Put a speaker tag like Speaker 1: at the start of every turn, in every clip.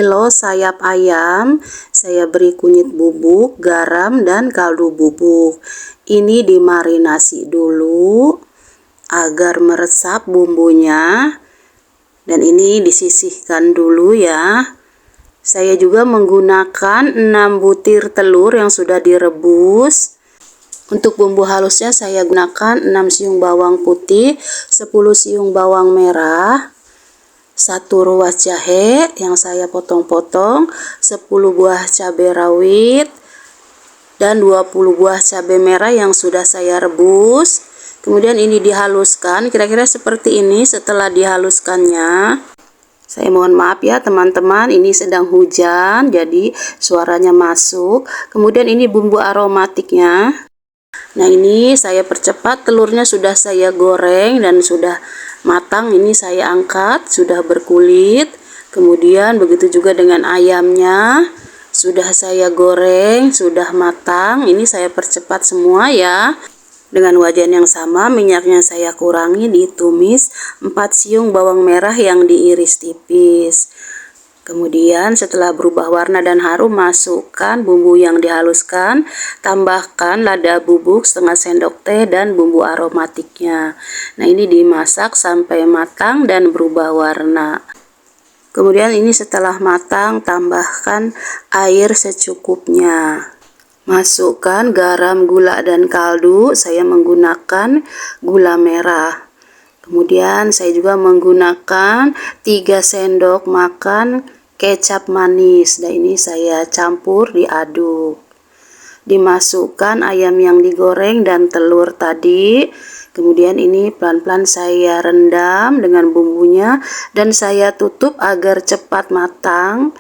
Speaker 1: Kilo sayap ayam, saya beri kunyit bubuk, garam, dan kaldu bubuk. Ini dimarinasi dulu agar meresap bumbunya. Dan ini disisihkan dulu ya. Saya juga menggunakan 6 butir telur yang sudah direbus. Untuk bumbu halusnya saya gunakan 6 siung bawang putih, 10 siung bawang merah, 1 ruas jahe yang saya potong-potong, 10 buah cabai rawit, dan 20 buah cabai merah yang sudah saya rebus. Kemudian ini dihaluskan, kira-kira seperti ini. Setelah dihaluskannya, saya mohon maaf ya teman-teman, ini sedang hujan jadi suaranya masuk. Kemudian ini bumbu aromatiknya. Nah, ini saya percepat, telurnya sudah saya goreng dan sudah matang. Ini saya angkat, sudah berkulit. Kemudian begitu juga dengan ayamnya, sudah saya goreng, sudah matang. Ini saya percepat semua ya. Dengan wajan yang sama, minyaknya saya kurangi, ditumis 4 siung bawang merah yang diiris tipis. Kemudian setelah berubah warna dan harum, masukkan bumbu yang dihaluskan, tambahkan lada bubuk setengah sendok teh dan bumbu aromatiknya. Nah, ini dimasak sampai matang dan berubah warna. Kemudian ini setelah matang, tambahkan air secukupnya. Masukkan garam, gula, dan kaldu. Saya menggunakan gula merah. Kemudian saya juga menggunakan 3 sendok makan kecap manis. Dan ini saya campur, diaduk. Dimasukkan ayam yang digoreng dan telur tadi. Kemudian ini pelan-pelan saya rendam dengan bumbunya dan saya tutup agar cepat matang.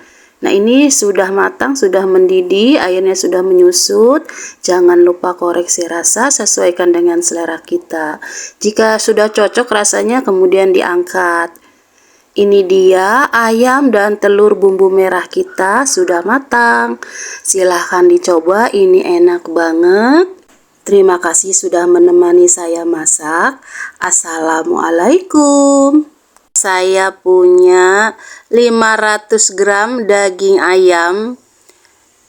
Speaker 1: Nah, ini sudah matang, sudah mendidih, airnya sudah menyusut. Jangan lupa koreksi rasa, sesuaikan dengan selera kita. Jika sudah cocok rasanya, kemudian diangkat. Ini dia ayam dan telur bumbu merah kita sudah matang. Silahkan dicoba, ini enak banget. Terima kasih sudah menemani saya masak. Assalamualaikum. Saya punya 500 gram daging ayam.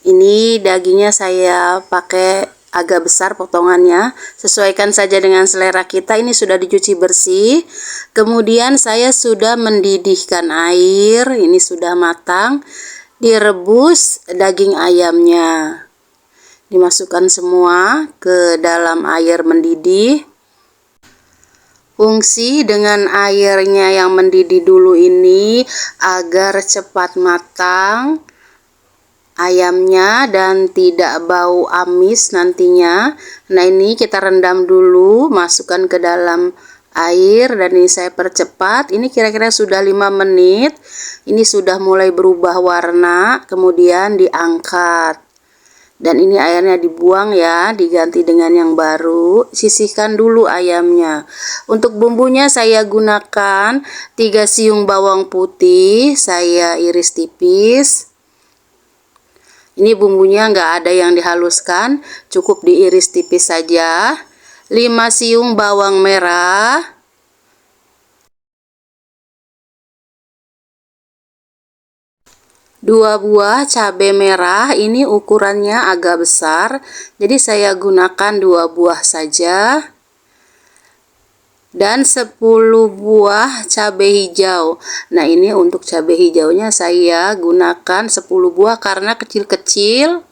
Speaker 1: Ini dagingnya saya pakai agak besar potongannya. Sesuaikan saja dengan selera kita. Ini sudah dicuci bersih. Kemudian saya sudah mendidihkan air. Ini sudah matang. Direbus daging ayamnya. Dimasukkan semua ke dalam air mendidih. Fungsi dengan airnya yang mendidih dulu ini agar cepat matang ayamnya dan tidak bau amis nantinya. Nah, ini kita rendam dulu, masukkan ke dalam air dan ini saya percepat. Ini kira-kira sudah 5 menit. Ini sudah mulai berubah warna, kemudian diangkat. Dan ini airnya dibuang ya, diganti dengan yang baru. Sisihkan dulu ayamnya. Untuk bumbunya saya gunakan 3 siung bawang putih, saya iris tipis. Ini bumbunya nggak ada yang dihaluskan, cukup diiris tipis saja. 5 siung bawang merah. 2 buah cabai merah, ini ukurannya agak besar, jadi saya gunakan 2 buah saja. Dan 10 buah cabai hijau. Nah, ini untuk cabai hijaunya saya gunakan 10 buah karena kecil-kecil.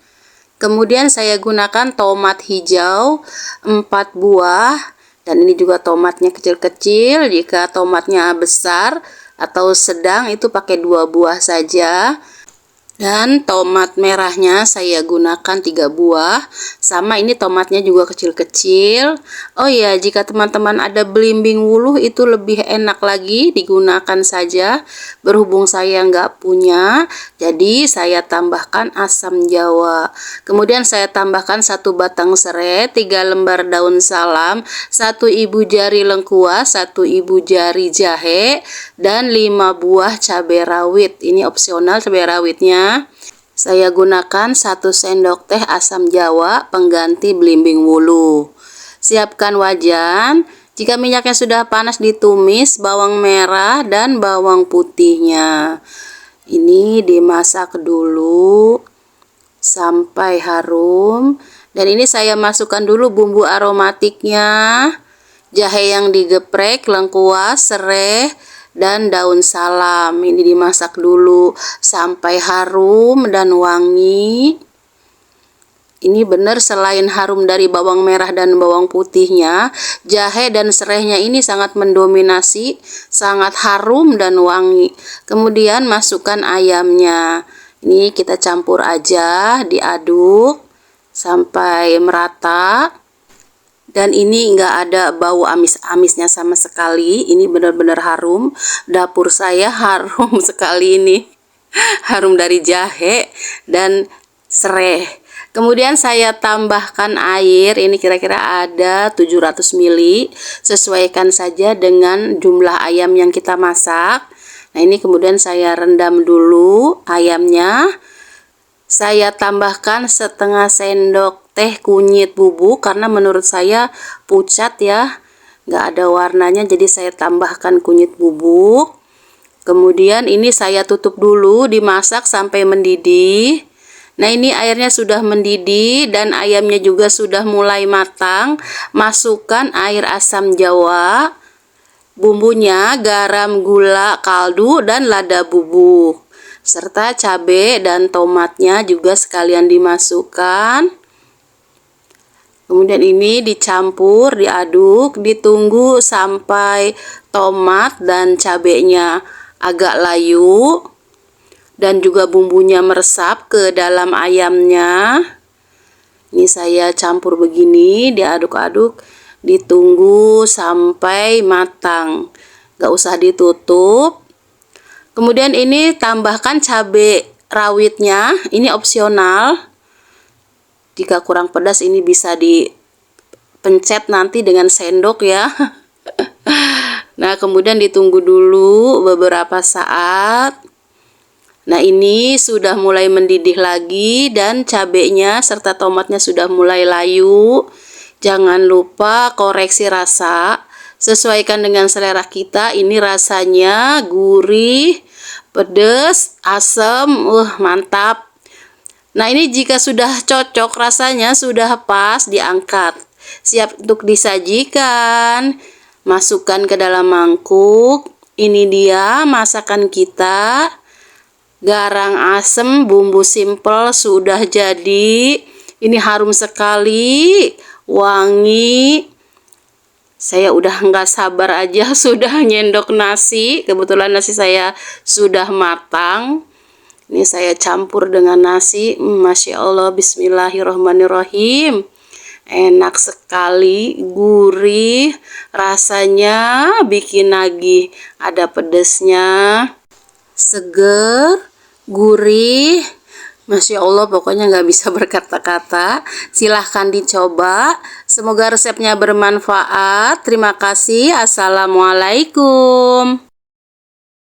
Speaker 1: Kemudian saya gunakan tomat hijau 4 buah. Dan ini juga tomatnya kecil-kecil. Jika tomatnya besar atau sedang itu pakai 2 buah saja. Dan tomat merahnya saya gunakan 3 buah. Sama ini tomatnya juga kecil-kecil. Oh ya, jika teman-teman ada belimbing wuluh itu lebih enak lagi, digunakan saja. Berhubung saya nggak punya, jadi saya tambahkan asam jawa. Kemudian saya tambahkan 1 batang serai, 3 lembar daun salam, 1 ibu jari lengkuas, 1 ibu jari jahe, dan 5 buah cabai rawit. Ini opsional cabai rawitnya. Saya gunakan 1 sendok teh asam jawa pengganti belimbing wuluh. Siapkan wajan. Jika minyaknya sudah panas, ditumis bawang merah dan bawang putihnya. Ini dimasak dulu sampai harum. Dan ini saya masukkan dulu bumbu aromatiknya. Jahe yang digeprek, lengkuas, sereh, dan daun salam. Ini dimasak dulu sampai harum dan wangi. Ini benar, selain harum dari bawang merah dan bawang putihnya, jahe dan serehnya ini sangat mendominasi, sangat harum dan wangi. Kemudian masukkan ayamnya. Ini kita campur aja, diaduk sampai merata. Dan ini nggak ada bau amis-amisnya sama sekali. Ini benar-benar harum. Dapur saya harum sekali ini. Harum dari jahe dan sereh. Kemudian saya tambahkan air, ini kira-kira ada 700 ml, sesuaikan saja dengan jumlah ayam yang kita masak. Nah, ini kemudian saya rendam dulu ayamnya. Saya tambahkan setengah sendok teh kunyit bubuk, karena menurut saya pucat ya, nggak ada warnanya, jadi saya tambahkan kunyit bubuk. Kemudian ini saya tutup dulu, dimasak sampai mendidih. Nah, ini airnya sudah mendidih dan ayamnya juga sudah mulai matang. Masukkan air asam jawa, bumbunya garam, gula, kaldu, dan lada bubuk. Serta cabai dan tomatnya juga sekalian dimasukkan. Kemudian ini dicampur, diaduk, ditunggu sampai tomat dan cabainya agak layu. Dan juga bumbunya meresap ke dalam ayamnya. Ini saya campur begini, diaduk-aduk, ditunggu sampai matang. Gak usah ditutup. Kemudian ini tambahkan cabai rawitnya, ini opsional. Jika kurang pedas ini bisa dipencet nanti dengan sendok ya. Nah, kemudian ditunggu dulu beberapa saat. Nah, ini sudah mulai mendidih lagi dan cabenya serta tomatnya sudah mulai layu. Jangan lupa koreksi rasa, sesuaikan dengan selera kita. Ini rasanya gurih, pedas, asam, mantap. Nah, ini jika sudah cocok rasanya, sudah pas, diangkat. Siap untuk disajikan. Masukkan ke dalam mangkuk. Ini dia masakan kita. Garang asem, bumbu simple sudah jadi. Ini harum sekali, wangi. Saya udah nggak sabar aja sudah nyendok nasi. Kebetulan nasi saya sudah matang. Ini saya campur dengan nasi. Masya Allah, bismillahirrahmanirrahim. Enak sekali, gurih, rasanya bikin nagih. Ada pedesnya, seger, gurih, Masya Allah, pokoknya nggak bisa berkata-kata. Silahkan dicoba, semoga resepnya bermanfaat. Terima kasih. Assalamualaikum.